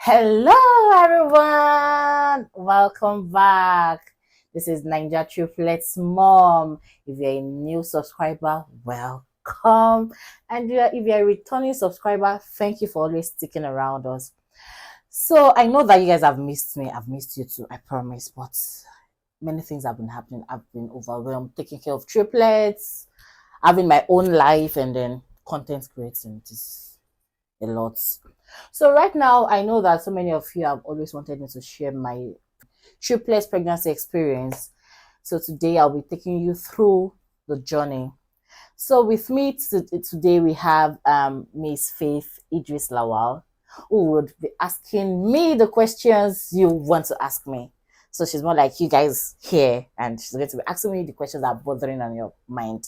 Hello, everyone. Welcome back. This is Ninja Triplets Mom. If you're a new subscriber, welcome. And if you're a returning subscriber, thank you for always sticking around us. So I know that you guys have missed me. I've missed you too, I promise. But many things have been happening. I've been overwhelmed, taking care of triplets, having my own life, and then content creating. This a lot. So right now, I know that so many of you have always wanted me to share my triplets pregnancy experience. So today I'll be taking you through the journey. So with me today we have Miss Faith Idris Lawal, who would be asking me the questions you want to ask me. So she's more like you guys here, and she's going to be asking me the questions that are bothering on your mind.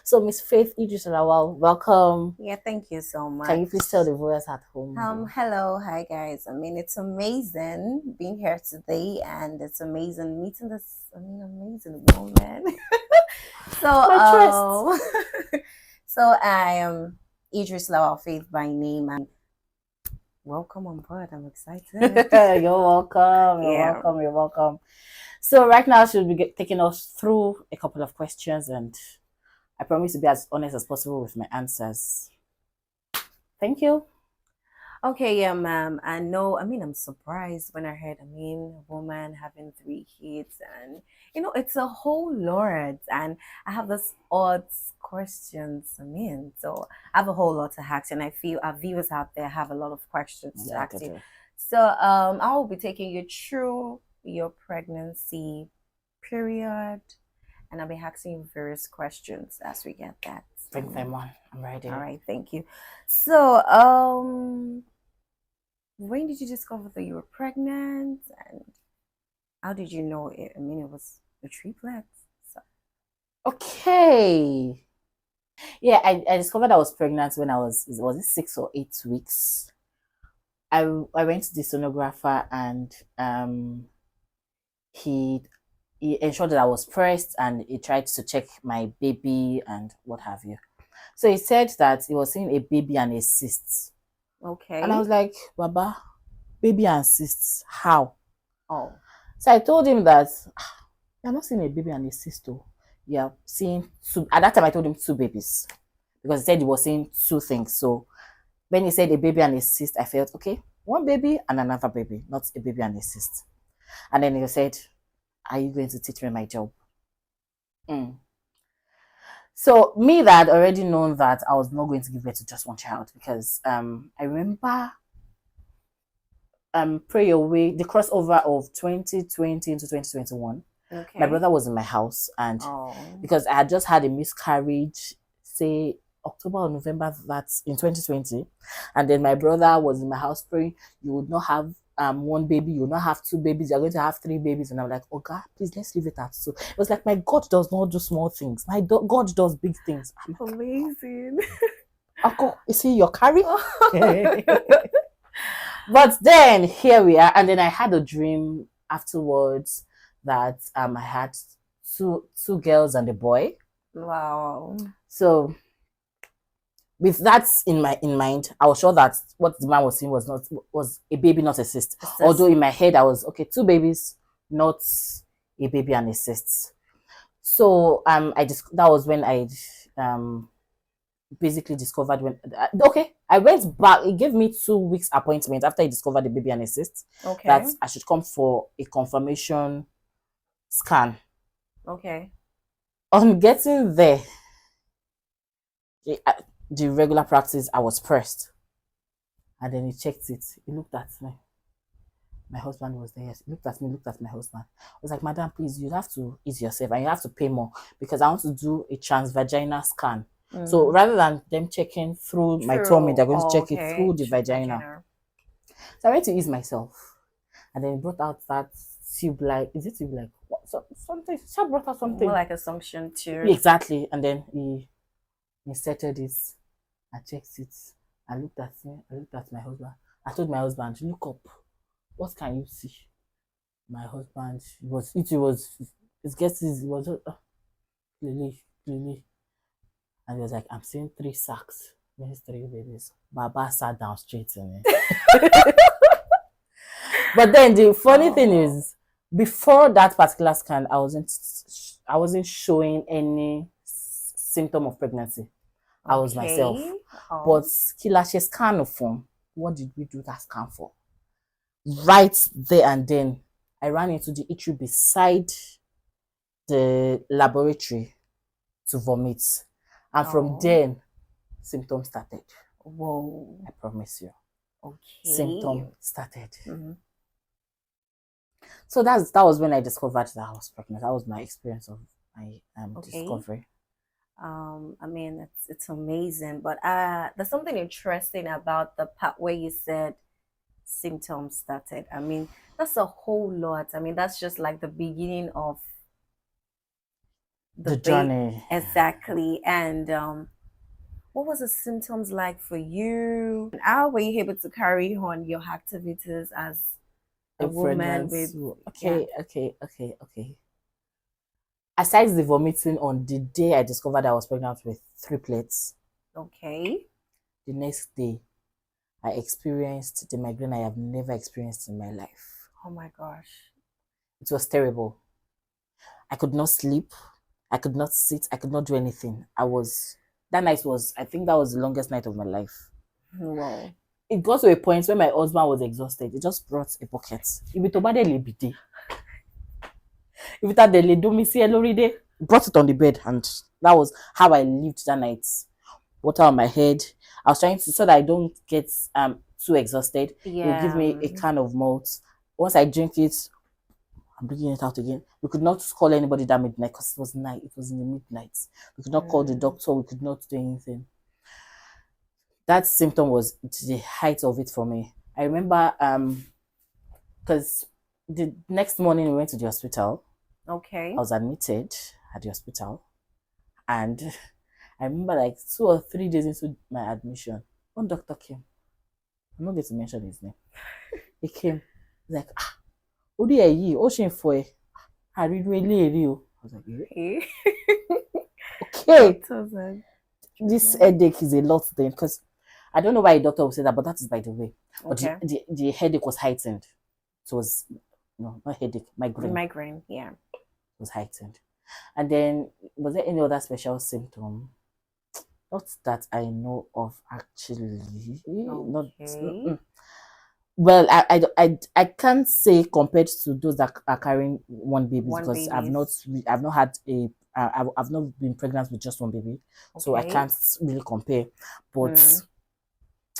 So Miss Faith Idris Lawal, welcome. Yeah, thank you so much. Can you please tell the viewers at home? Hello, hi guys. It's amazing being here today, and it's amazing meeting this amazing woman. so, so I am Idris Lawal Faith by name, and welcome on board. I'm excited. You're welcome. You're welcome. So right now she'll be taking us through a couple of questions, and I promise to be as honest as possible with my answers. Thank you. Okay, yeah, ma'am. I know. I'm surprised when I heard, a woman having 3 kids, and it's a whole lot. And I have this odd questions. So I have a whole lot to ask, and I feel our viewers out there have a lot of questions to ask you. So, I will be taking you through your pregnancy period, and I'll be asking you various questions as we get that. Bring them on. I'm ready. All right, thank you. So, when did you discover that you were pregnant, and how did you know it? It was a triplet. So. Okay. Yeah, I discovered I was pregnant when I was it 6 or 8 weeks. I went to the sonographer, and he ensured that I was pressed, and he tried to check my baby and what have you. So he said that he was seeing a baby and a cyst. Okay. And I was like, Baba, baby and cysts, how? Oh. So I told him that you're not seeing a baby and a cyst, though. You're seeing two. At that time, I told him 2 babies because he said he was seeing 2 things. So when he said a baby and a cyst, I felt, okay, 1 baby and another baby, not a baby and a cyst. And then he said, are you going to teach me my job? So me that had already known that I was not going to give birth to just 1 child, because I remember Pray Your Way, the crossover of 2020 into 2021. Okay. My brother was in my house, and because I had just had a miscarriage, say October or November, that's in 2020, and then my brother was in my house praying, you would not have 1 baby, you will not have 2 babies, you're going to have 3 babies. And I'm like, oh God, please, let's leave it at so. It was like, my God does not do small things, my God does big things. Amazing. Uncle, you see your carry. But then here we are, and then I had a dream afterwards that I had two girls and a boy. Wow. So with that in mind, I was sure that what the man was saying was a baby, not a cyst. Although in my head I was, okay, 2 babies, not a baby and a cyst. So that was when I basically discovered when I went back. It gave me 2 weeks appointment after I discovered the baby and a cyst. Okay. That I should come for a confirmation scan. Okay. On getting there, the regular practice, I was pressed, and then he checked it. He looked at me. My husband was there. He looked at me, looked at my husband. I was like, madam, please, you have to ease yourself, and you have to pay more, because I want to do a transvaginal scan. So rather than them checking through my tummy, they're going to check it through the vagina. So I went to ease myself, and then he brought out that tube, like, is it tube like what? Something. She brought out something more like a suction tube. Exactly, and then he inserted it. I checked it. I looked at me. I looked at my husband. I told my husband, look up. What can you see? My husband his guesses was Lily. And he was like, I'm seeing 3 sacks. Means 3 babies. Baba sat down straight to me. But then the funny thing Oh, is, before that particular scan, I wasn't showing any symptom of pregnancy. I was myself. okay. But Oh, Kilashe scan form, what did we do that scan for? Right there and then, I ran into the eatery beside the laboratory to vomit. And from oh, then, symptoms started. whoa. I promise you. Okay. Symptom started. Mhm. So that was when I discovered that I was pregnant. That was my experience of my Okay. discovery. I mean, it's amazing, but there's something interesting about the part where you said symptoms started. I mean, that's a whole lot. I mean, that's just like the beginning of the The bait. journey, Exactly. And what was the symptoms like for you? And how were you able to carry on your activities as a a woman with, pregnancy. yeah, Okay. Aside the vomiting on the day I discovered I was pregnant with triplets, okay. the next day I experienced the migraine I have never experienced in my life. Oh my gosh. It was terrible. I could not sleep. I could not sit. I could not do anything. That night was, I think that was the longest night of my life. Wow. It got to a point where my husband was exhausted. He just brought a bucket. Ibi tó bá dẹ̀ lè bìdé. Ibi tá dẹ̀ lè domi sí ẹ lórí dé. Brought it on the bed, and that was how I lived that night. Water on my head. I was trying to, so that I don't get too exhausted. He'll give Yeah. me a can of malt. Once I drink it, I'm bringing it out again. We could not call anybody that midnight because it was night. It was in the midnight. We could not call the Mm, doctor. We could not do anything. That symptom was the height of it for me. I remember because the next morning we went to the hospital. I okay. was admitted at the hospital, and I remember like 2 or 3 days into my admission, one doctor came. I'm not going to mention his name. He came. He's like, ah, orí ẹ̀ yìí, ó ṣì ń fọ ẹ. Àrídú eléèrí o. I was like, eh? Okay. Okay. Doctors and This treatment. headache is a lot then, because I don't know why a doctor would say that, but that is by the way. But Okay. the headache was heightened. It was, no, not headache, migraine. Migraine. Yeah. Was heightened. And then, was there any other special symptom? Not that I know of, actually. Not. Okay. Well, I can't say compared to those that are carrying one baby, One because babies. I've not had I've not been pregnant with just one baby, so I Okay. can't really compare. But Mm,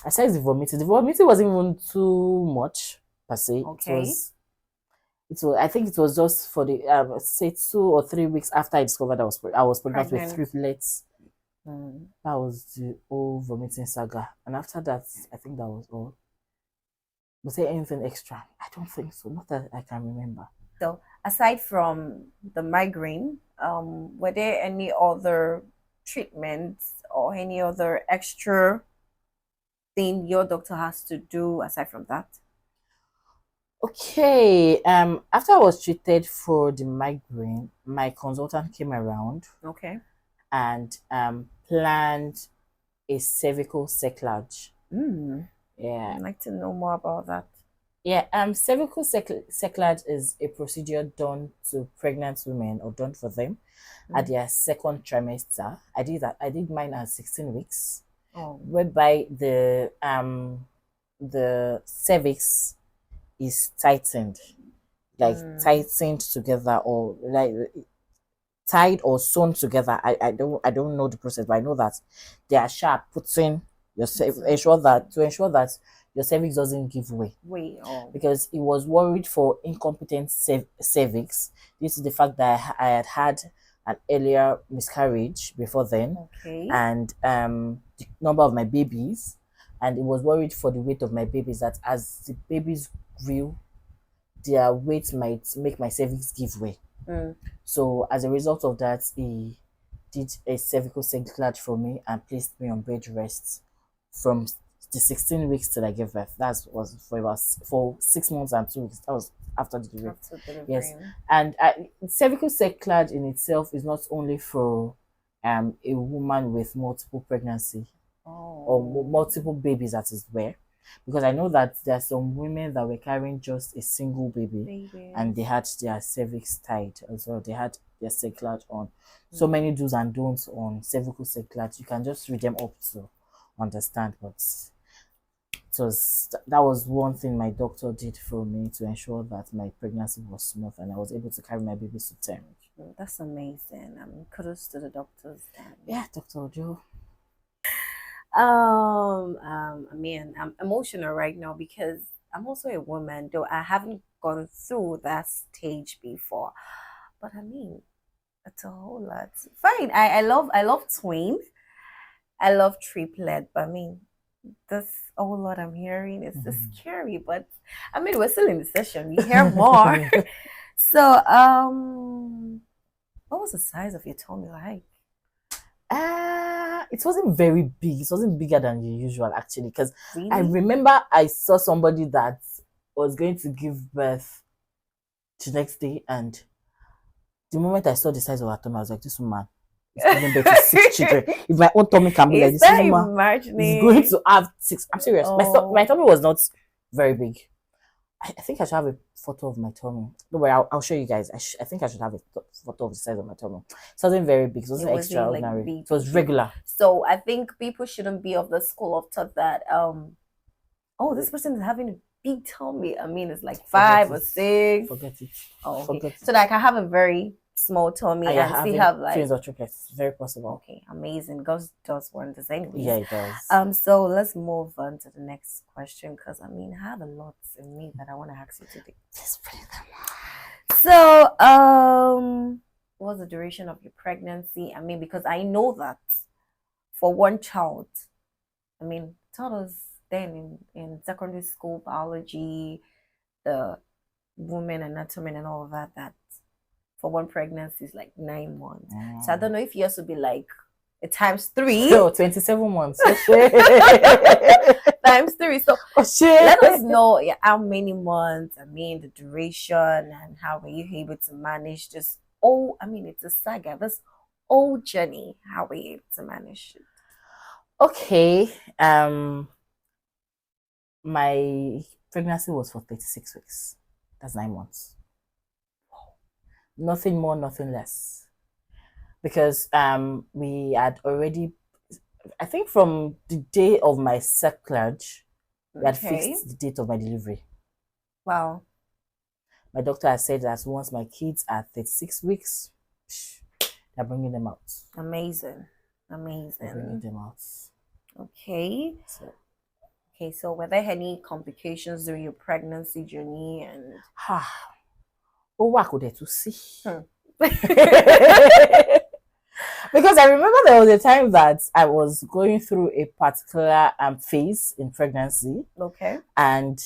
aside the vomiting wasn't even too much per se. okay. It was, I think it was just for the say 2 or 3 weeks after I discovered I was pregnant with Pregnant. triplets. Mm. That was the whole vomiting saga, and after that, I think that was all. Was there anything extra? I don't think so. Not that I can remember. So, aside from the migraine, were there any other treatments or any other extra thing your doctor has to do aside from that? Okay. After I was treated for the migraine, my consultant came around Okay. and planned a cervical cerclage. Mm. Yeah. I'd like to know more about that. Yeah, cervical cerclage is a procedure done to pregnant women, or done for them at Mm. their second trimester. I did that. I did mine at 16 weeks, Oh. whereby the cervix is tightened, like Mm. tightened together, or like tied or sewn together. I don't know the process, but I know that they are sharp putting your to ensure that your cervix doesn't give way, Wait. Oh. because he was worried for incompetent cervix due to the fact that I had had an earlier miscarriage before then, Okay. and the number of my babies, and he was worried for the weight of my babies, that as the babies grew, their weight might make my cervix give way. Mm. So as a result of that, he did a cervical cerclage for me and placed me on bed rest from the 16 weeks till I gave birth. That was for 6 months and 2 weeks. That was after delivery. After Yes, delivering. and cervical cerclage in itself is not only for a woman with multiple pregnancy or Oh. multiple babies, that is where. because I know that there are some women that were carrying just a single baby and they Babies. had their cervix tied as well. They had their cerclage on. So Mm. many do's and don'ts on cervical cerclage. You can just read them up to understand. But that was one thing my doctor did for me to ensure that my pregnancy was smooth and I was able to carry my baby to term. That's amazing. Kudos to the doctors then. Yeah, Dr. Ojo. I mean, I'm emotional right now because I'm also a woman, though I haven't gone through that stage before. But I mean, it's a whole lot. Fine. I love twin. I love triplet, but I mean, this whole lot I'm hearing is just scary. But I mean, we're still in the session. You hear more. So, what was the size of your tummy like? It wasn't very big. It wasn't bigger than the usual actually, because I Really? remember I saw somebody that was going to give birth the next day, and the moment I saw the size of her tummy, I was like, this woman is giving birth to 6 children. If my own tummy can be like Is this, that woman is imagining? going to have 6. I'm serious. Oh. My tummy was not very big. I think I should have a photo of my tummy. Don't worry, I'll show you guys. I think I should have a photo of the size of my tummy. It wasn't very big. It wasn't extraordinary. Like big, it was regular. So I think people shouldn't be of the school of thought that oh, this person is having a big tummy. I mean, it's like 5 or 6. Forget it. Oh, okay. Forget so like I have a very small tummy and still have like twins or triplets. It's very possible. Okay, amazing. God does wonders anyway. Yeah, it does. So let's move on to the next question because I mean I have a lot in me that I want to ask you today. Just bring them on. So what's the duration of your pregnancy? I mean, because I know that for one child, I mean, taught us then in secondary school biology, the woman anatomy and all of that for one pregnancy is like 9 months. So I don't know if you also be like a times 3. No, 27 months. Times 3. So let us know how many months, I mean, the duration and how were you able to manage this. Oh, I mean, it's a saga. This whole journey, how were you able to manage it? Okay. My pregnancy was for 36 weeks. That's 9 months. Nothing more, nothing less. Because we had already, I think from the day of my cerclage, we had fixed the date of my delivery. Wow. My doctor has said that once my kids are 36 weeks, they're bringing them out. Amazing. Amazing. They're bringing them out. Okay. So were there any complications during your pregnancy journey? And what could I to see? Because I remember there was a time that I was going through a particular phase in pregnancy. Okay. And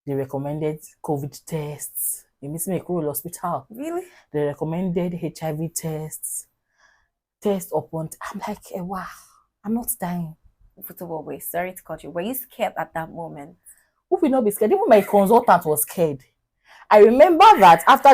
they recommended COVID tests. It means me a hospital. Really? They recommended HIV tests. Test upon. I'm like, wow, I'm not dying. Wait, sorry to cut you. Were you scared at that moment? Who will not be scared? Even my consultant was scared. I remember that after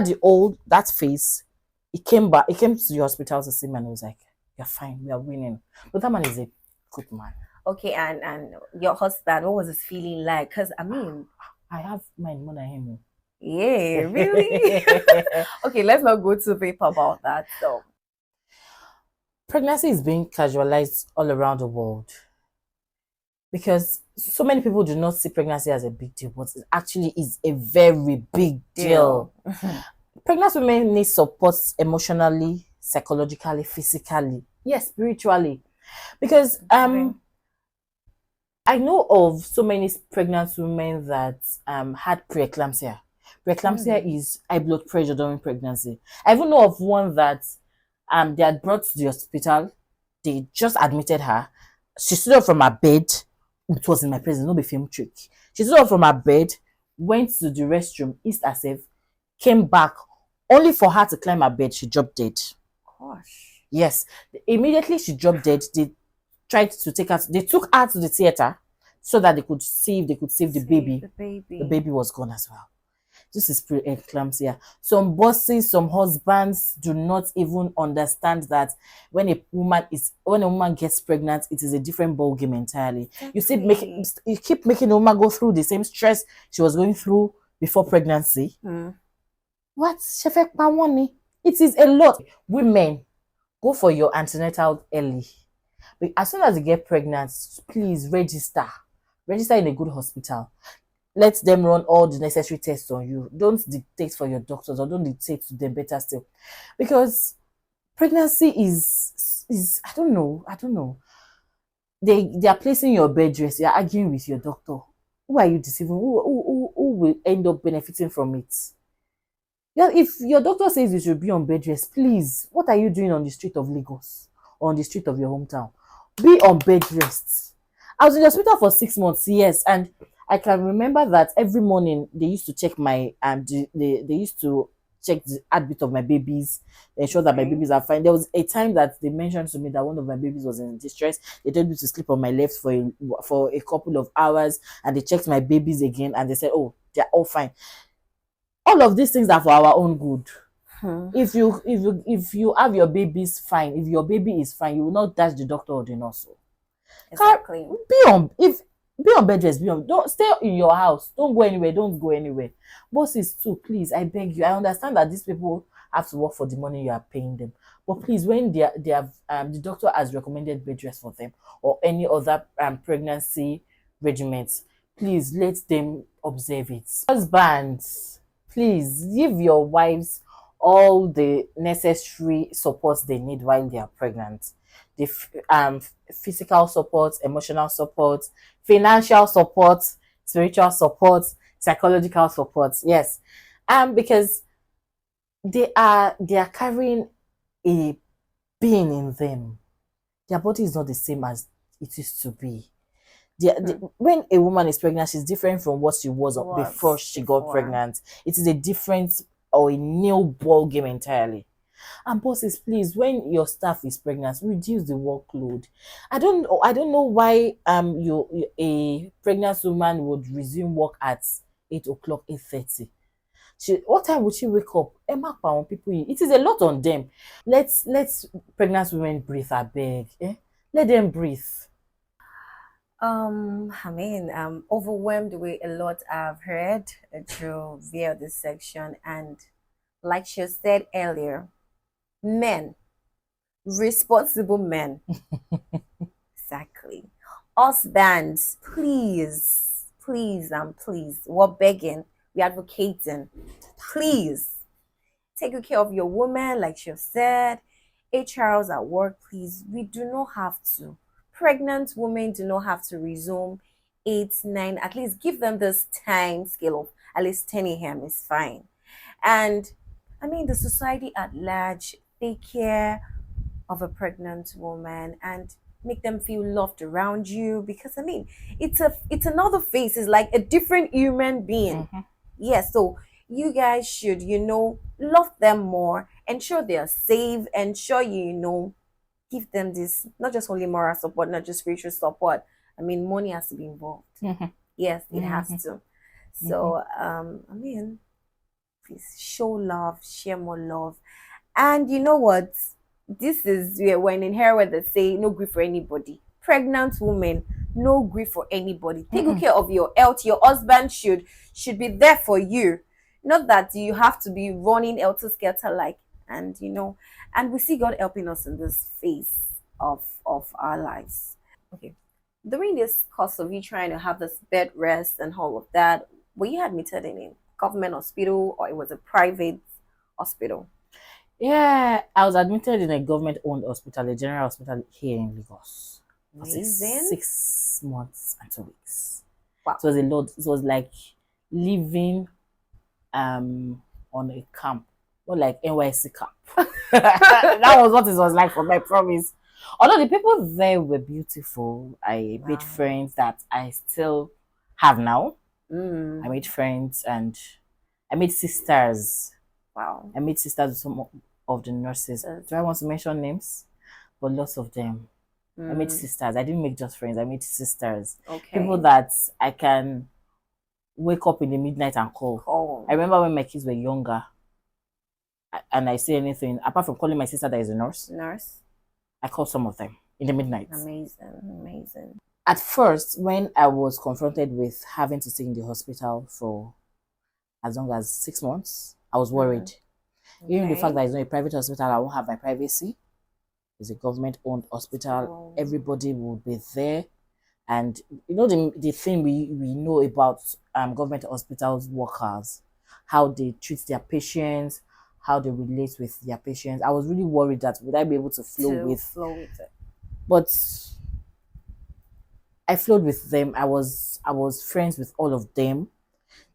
that phase, he came back. He came to the hospital to see me and he was like, "You're fine. We are winning." But that man is a good man. Okay, and your husband, what was his feeling like? Because I mean, I have my more than him. Yeah, really? Okay, let's not go too deep about that. So, pregnancy is being casualized all around the world because so many people do not see pregnancy as a big deal, but it actually is a very big deal. Pregnant women need support emotionally, psychologically, physically, yes, spiritually. Because I know of so many pregnant women that had preeclampsia. Preeclampsia is high blood pressure during pregnancy. I even know of one that they had brought to the hospital. They just admitted her. She stood up from her bed. It was in my presence, not be film trick. She stood up from her bed, went to the restroom, eased herself, came back, only for her to climb her bed. She dropped dead. Gosh. Yes. Immediately she dropped dead. They tried to take her. They took her to the theater so that they could see if they could save the baby. The baby was gone as well. This is preeclampsia. Some bosses, some husbands do not even understand that when a woman gets pregnant, it is a different ball game entirely. Exactly. You keep making a woman go through the same stress she was going through before pregnancy. What? Shefek Pawoni? It is a lot. Women, go for your antenatal early. But as soon as you get pregnant, please register. Register in a good hospital. Let them run all the necessary tests on you. Don't dictate for your doctors or don't dictate to them, better still. Because pregnancy is I don't know. They are placing your bed rest, you're arguing with your doctor. Who are you deceiving? Who will end up benefiting from it? Yeah, if your doctor says you should be on bed rest, please, what are you doing on the street of Lagos or on the street of your hometown? Be on bed rest. I was in the hospital for 6 months, yes, and I can remember that every morning they used to check my they used to check the heartbeat of my babies, ensure that my Okay. babies are fine. There was a time that they mentioned to me that one of my babies was in distress. They told me to sleep on my left for a couple of hours, and they checked my babies again, and they said, "Oh, they're all fine." All of these things are for our own good. Hmm. If you have your babies fine, if your baby is fine, you will not dash the doctor or the nurse. Exactly. Be on bed rest. Don't stay in your house. Don't go anywhere. Don't go anywhere. Bosses too, please, I beg you. I understand that these people have to work for the money you are paying them, but please, when they have the doctor has recommended bed rest for them or any other pregnancy regimens, please let them observe it. Husbands, please give your wives all the necessary supports they need while they are pregnant. The physical support, emotional support, financial support, spiritual support, psychological support. Yes, because they are carrying a being in them. Their body is not the same as it used to be. Hmm. When a woman is pregnant, she's different from what she was before Was she got before. pregnant. It is a different or a new ball game entirely. And bosses, please, when your staff is pregnant, reduce the workload. I don't know why a pregnant woman would resume work at 8 o'clock, 8:30. What time would she wake up? Emma Pound people, it is a lot on them. Let's pregnant women breathe, I beg. Let them breathe. I mean, I'm overwhelmed with a lot I've heard through via this section, and like she said earlier, men, responsible men, exactly. Husbands, please, please, and please, we're begging, we're advocating, please take good care of your woman, like she said. HRs at work, please. We do not have to. Pregnant women do not have to resume 8, 9. At least give them this time scale of at least 10 a.m. is fine. And I mean, the society at large, take care of a pregnant woman and make them feel loved around you, because I mean it's another face, it's like a different human being. Mhm. Yes, so you guys should, love them more, ensure they are safe, ensure give them this, not just only moral support, not just spiritual support. I mean, money has to be involved. Mhm. Yes, it has Mhm. to. Mhm. So I mean, please show love, share more love. And you know what? This is where when in here where they say no grief for anybody. Pregnant women, no grief for anybody. Take good Mm-mm. care of your health. Your husband should be there for you. Not that you have to be running helter skelter like, and and we see God helping us in this phase of our lives. Okay. During this course of you trying to have this bed rest and all of that, were you admitted in a government hospital or it was a private hospital? Yeah, I was admitted in a government-owned hospital, a general hospital here in Lagos, for Amazing. 6 months and 2 weeks. Wow. It was a lot. It was like living on a camp, not like NYC camp. That was what it was like for my promise. Although the people there were beautiful, I made Wow. friends that I still have now. I Mm. made friends and I made sisters. Wow. I made sisters with some of the nurses. That's Do I want to mention names? But lots of them. I made mm. sisters. I didn't make just friends. I made sisters. People Okay. that I can wake up in the midnight and call. Oh. I remember when my kids were younger, and I say anything apart from calling my sister that is a nurse. I call some of them in the midnight. Amazing. At first, when I was confronted with having to stay in the hospital for as long as 6 months, I was worried. Even the fact that it's not a private hospital, I won't have my privacy. It's a government-owned hospital. Everybody will be there. And you know the thing we know about government hospitals workers, how they treat their patients, how they relate with their patients. I was really worried that would I be able to flow with it. But I flowed with them. I was friends with all of them.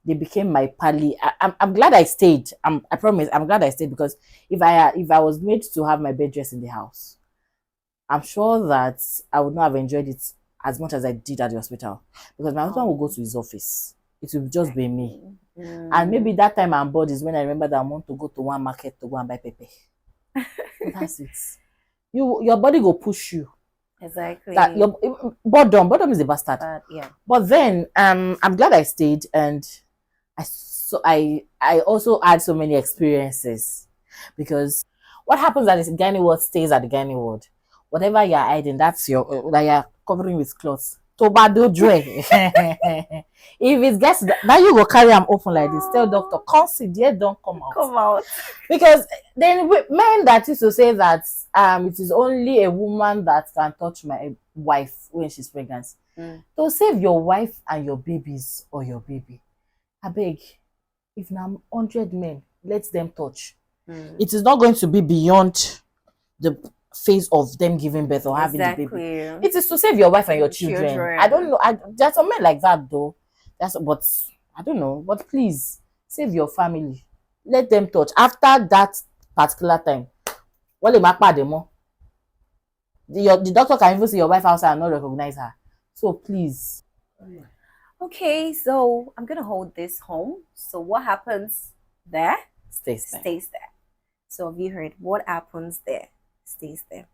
They became my pally. I'm glad I stayed. I promise. I'm glad I stayed because if I was made to have my bed dress in the house, I'm sure that I would not have enjoyed it as much as I did at the hospital because my husband will go to his office. It will just be me. And maybe that time I'm bored is when I remember that I want to go to one market to go and buy pepper. That's it. Your body will push you. Exactly. That your boredom is a bastard. Yeah. But then I'm glad I stayed, and I also had so many experiences because what happens at the gynae ward stays at the gynae ward. Whatever you're hiding, that's your that you're covering with cloths. Tobado dre. If it gets now you go carry them open like this. Tell doctor, come sit there, don't come out. Because then men that used to say that it is only a woman that can touch my wife when she's pregnant. To save your wife and your babies or your baby. I beg, if now 100 men, let them touch. It is not going to be beyond the phase of them giving birth or having the baby. It is to save your wife and your children. I don't know. There's some men like that though. But I don't know. But please save your family. Let them touch. After that particular time, the doctor can even see your wife outside and not recognize her. So please. Okay, so I'm gonna hold this home. So what happens there stays there. So have you heard what happens there stays there?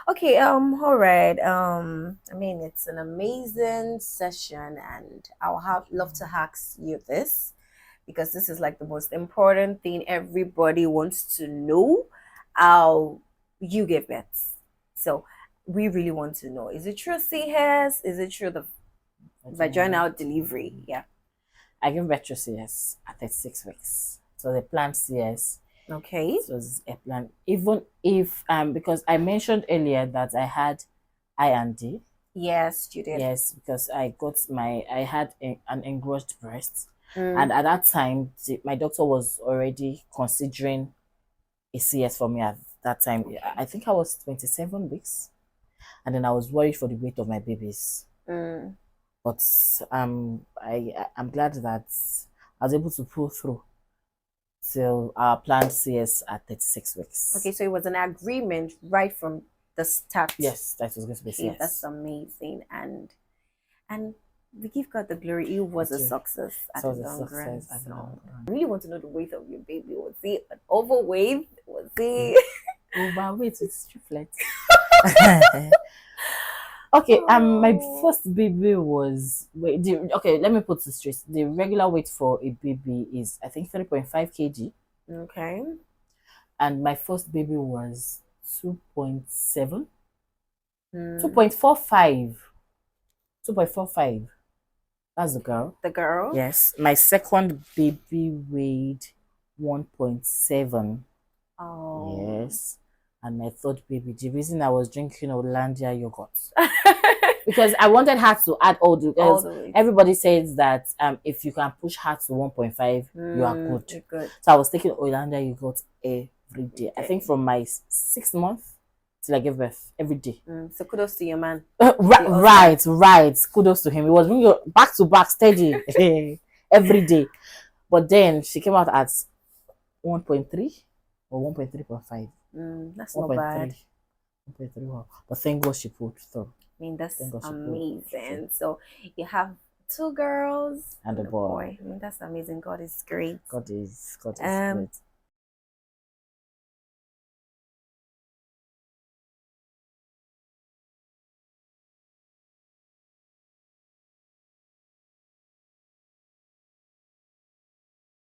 Okay, all right. I mean it's an amazing session and I'll love to ask you this because this is like the most important thing everybody wants to know how you give birth. So we really want to know, is it true CS? Is it true the vaginal delivery? Yeah. I gave birth to CS at 36 weeks. So the planned CS. Okay. It was a plan. Even if because I mentioned earlier that I had I&D. Yes, you did. Yes, because I had an engrossed breast. And at that time, my doctor was already considering a CS for me at that time. Okay. I think I was 27 weeks. And then I was worried for the weight of my babies. But I'm glad that I was able to pull through till our planned CS at 36 weeks. Okay, so it was an agreement right from the start. Yes, that was going to be CS. That's amazing, and we give God the glory. It was a success at the long run. I really want to know the weight of your baby. Was he an overweight? Was he overweight with triplets? Okay, my first baby was okay, let me put this straight. The regular weight for a baby is I think 3.5 kg. Okay. And my first baby was 2.7. 2.45. 2.45. That's the girl. The girl? Yes. My second baby weighed 1.7. Oh. Yes. And my third baby, the reason I was drinking Hollandia yogurt because I wanted her to add all the everybody says that if you can push her to 1.5, you are good. So I was taking Hollandia yogurt every day. I think from my 6th month till I gave birth, every day. So kudos to your man. Right. Kudos to him. It was really back to back, steady every day. But then she came out at 1.3 or 1.3.5. That's not bad. 1.3. But thank God she pulled through. I mean, that's amazing. So you have 2 girls and a boy. I mean, that's amazing. God is great. God is great.